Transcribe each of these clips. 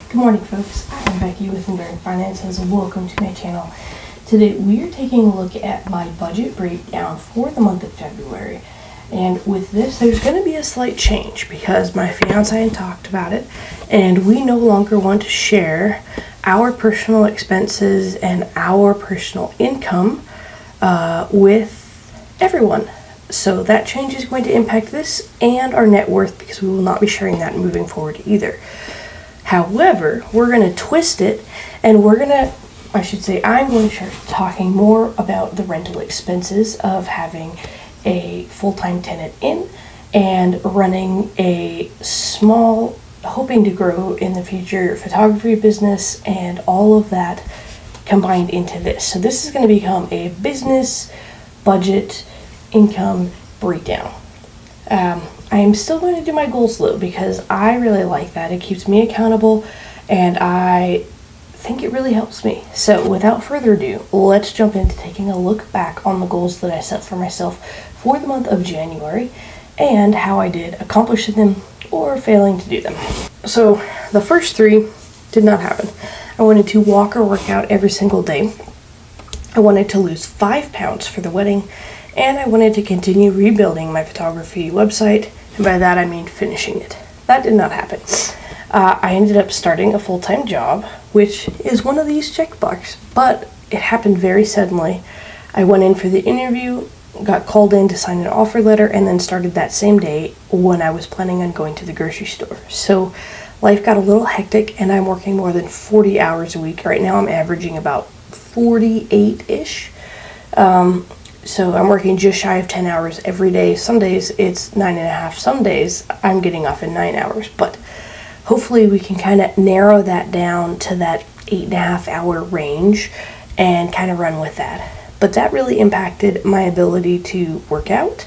Good morning, folks. I'm Becky with Enduring Finances. Welcome to my channel. Today we are taking a look at my budget breakdown for the month of February. And with this, there's going to be a slight change because my fiance and I talked about it, and we no longer want to share our personal expenses and our personal income with everyone. So that change is going to impact this and our net worth because we will not be sharing that moving forward either. However, we're going to twist it and I'm going to start talking more about the rental expenses of having a full-time tenant in and running a small, hoping to grow in the future, photography business and all of that combined into this. So this is going to become a business budget income breakdown. I am still going to do my goals though because I really like that. It keeps me accountable and I think it really helps me. So without further ado, let's jump into taking a look back on the goals that I set for myself for the month of January and how I did accomplishing them or failing to do them. So the first three did not happen. I wanted to walk or work out every single day. I wanted to lose 5 pounds for the wedding, and I wanted to continue rebuilding my photography website, and by that I mean finishing it. That did not happen. I ended up starting a full-time job, which is one of these checkboxes, but it happened very suddenly. I went in for the interview, got called in to sign an offer letter, and then started that same day when I was planning on going to the grocery store. So life got a little hectic, and I'm working more than 40 hours a week. Right now I'm averaging about 48-ish. So I'm working just shy of 10 hours every day. Some days it's 9.5. Some days I'm getting off in 9 hours. But hopefully we can kind of narrow that down to that 8.5 hour range and kind of run with that. But that really impacted my ability to work out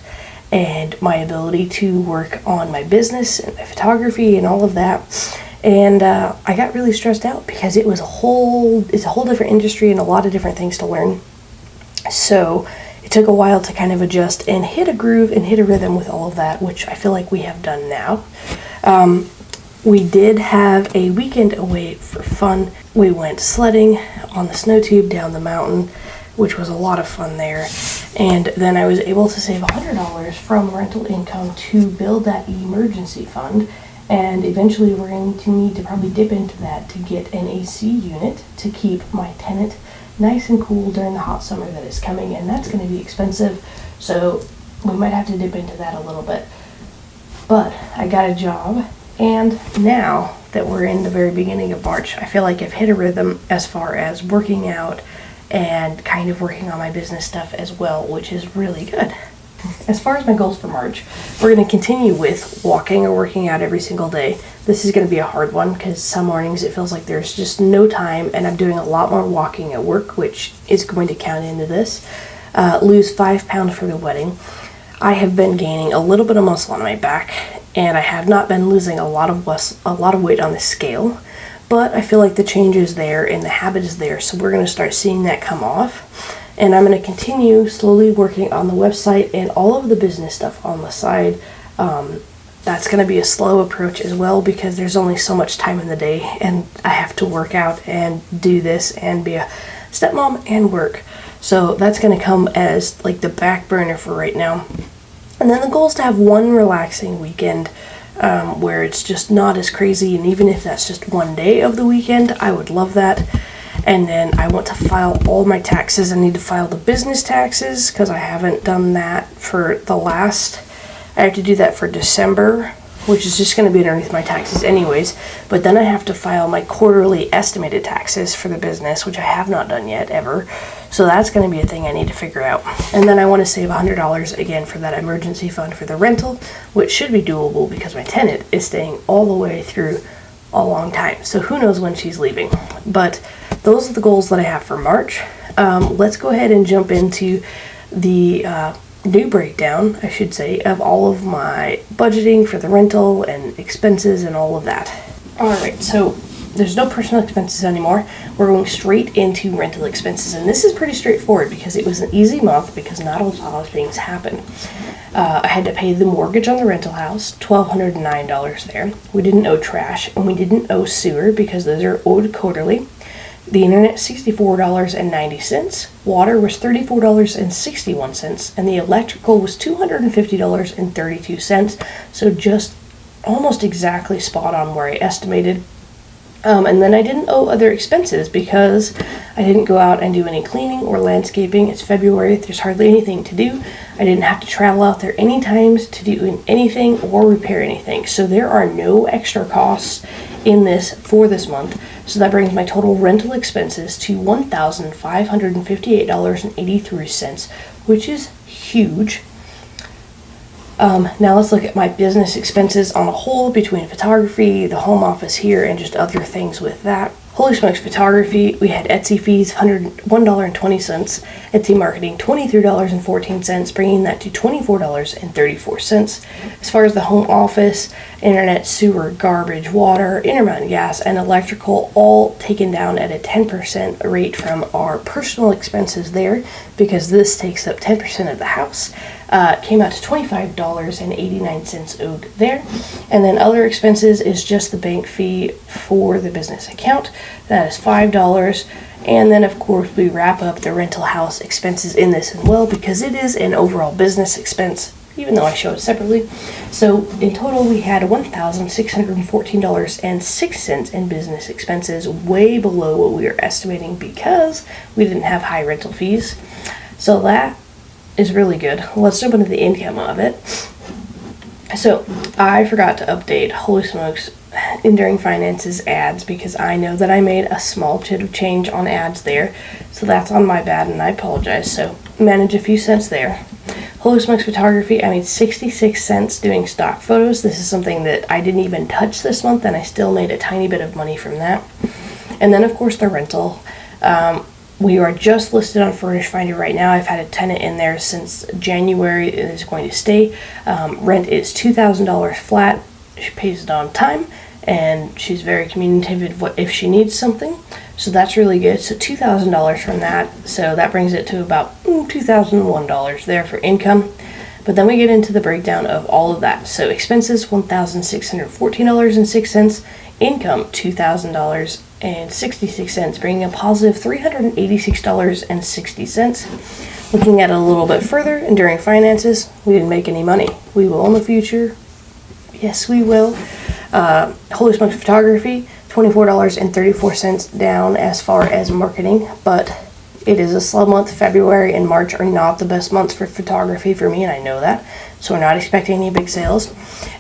and my ability to work on my business and my photography and all of that. And I got really stressed out because it's a whole different industry and a lot of different things to learn. So it took a while to kind of adjust and hit a groove and hit a rhythm with all of that, which I feel like we have done now. We did have a weekend away for fun. We went sledding on the snow tube down the mountain, which was a lot of fun there. And then I was able to save $100 from rental income to build that emergency fund. And eventually we're going to need to probably dip into that to get an AC unit to keep my tenant nice and cool during the hot summer that is coming, and that's going to be expensive, so we might have to dip into that a little bit. But I got a job, and now that we're in the very beginning of March, I feel like I've hit a rhythm as far as working out and kind of working on my business stuff as well, which is really good. As far as my goals for March, we're going to continue with walking or working out every single day. This is going to be a hard one because some mornings it feels like there's just no time, and I'm doing a lot more walking at work, which is going to count into this. Lose 5 pounds for the wedding. I have been gaining a little bit of muscle on my back, and I have not been losing a lot of weight on the scale, but I feel like the change is there and the habit is there, so we're going to start seeing that come off. And I'm going to continue slowly working on the website and all of the business stuff on the side. That's going to be a slow approach as well because there's only so much time in the day and I have to work out and do this and be a stepmom and work. So that's going to come as like the back burner for right now. And then the goal is to have one relaxing weekend where it's just not as crazy, and even if that's just one day of the weekend, I would love that. And then I want to file all my taxes. I need to file the business taxes because I haven't done that for I have to do that for December, which is just going to be underneath my taxes anyways. But then I have to file my quarterly estimated taxes for the business, which I have not done yet ever. So that's going to be a thing I need to figure out. And then I want to save $100 again for that emergency fund for the rental, which should be doable because my tenant is staying all the way through a long time. So who knows when she's leaving. But those are the goals that I have for March. Let's go ahead and jump into the new breakdown, I should say, of all of my budgeting for the rental and expenses and all of that. Alright, so there's no personal expenses anymore. We're going straight into rental expenses, and this is pretty straightforward because it was an easy month because not a lot of things happened. I had to pay the mortgage on the rental house, $1,209 there. We didn't owe trash, and we didn't owe sewer because those are owed quarterly. The internet, $64.90. Water was $34.61, and the electrical was $250.32. So just almost exactly spot on where I estimated. And then I didn't owe other expenses because I didn't go out and do any cleaning or landscaping. It's February, there's hardly anything to do. I didn't have to travel out there any times to do anything or repair anything. So there are no extra costs in this for this month. So that brings my total rental expenses to $1,558.83, which is huge. Now let's look at my business expenses on a whole between photography, the home office here, and just other things with that. Holy smokes, photography, we had Etsy fees, $1.20, Etsy marketing, $23.14, bringing that to $24.34. As far as the home office, internet, sewer, garbage, water, Intermountain gas, and electrical, all taken down at a 10% rate from our personal expenses there, because this takes up 10% of the house. Came out to $25.89 owed there. And then other expenses is just the bank fee for the business account. That is $5. And then of course we wrap up the rental house expenses in this as well because it is an overall business expense, even though I show it separately. So in total we had $1,614.06 in business expenses, way below what we were estimating because we didn't have high rental fees. So that is really good. Let's jump into the income of it. So I forgot to update Holy Smokes Enduring Finances ads because I know that I made a small bit of change on ads there. So that's on my bad and I apologize. So manage a few cents there. Holy Smokes Photography, I made 66 cents doing stock photos. This is something that I didn't even touch this month and I still made a tiny bit of money from that. And then of course the rental. We are just listed on Furnish Finder right now. I've had a tenant in there since January. It is going to stay. Rent is $2,000 flat. She pays it on time, and she's very communicative if she needs something. So that's really good. So $2,000 from that. So that brings it to about $2,001 there for income. But then we get into the breakdown of all of that. So expenses, $1,614.06. Income, $2,000.66, bringing a positive $386.60. Looking at it a little bit further, Enduring Finances, we didn't make any money. We will in the future. Yes, we will. Holy Smokes Photography, $24.34 down as far as marketing, but it is a slow month. February and March are not the best months for photography for me, and I know that. So we're not expecting any big sales.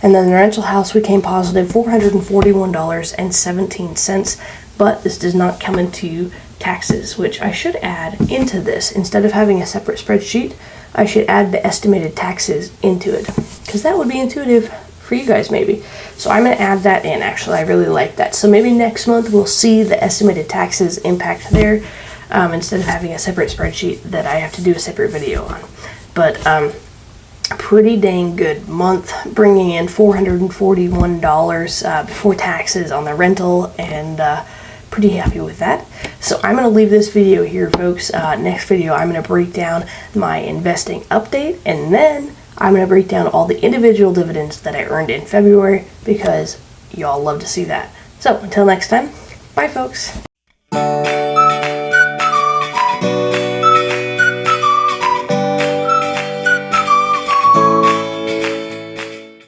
And then the rental house, we came positive $441.17, but this does not come into taxes, which I should add into this. Instead of having a separate spreadsheet, I should add the estimated taxes into it, because that would be intuitive for you guys maybe. So I'm going to add that in. Actually, I really like that. So maybe next month we'll see the estimated taxes impact there, instead of having a separate spreadsheet that I have to do a separate video on. But pretty dang good month, bringing in $441 before taxes on the rental, and pretty happy with that. So I'm going to leave this video here, folks. Next video I'm going to break down my investing update, and then I'm going to break down all the individual dividends that I earned in February because y'all love to see that. So until next time, bye folks.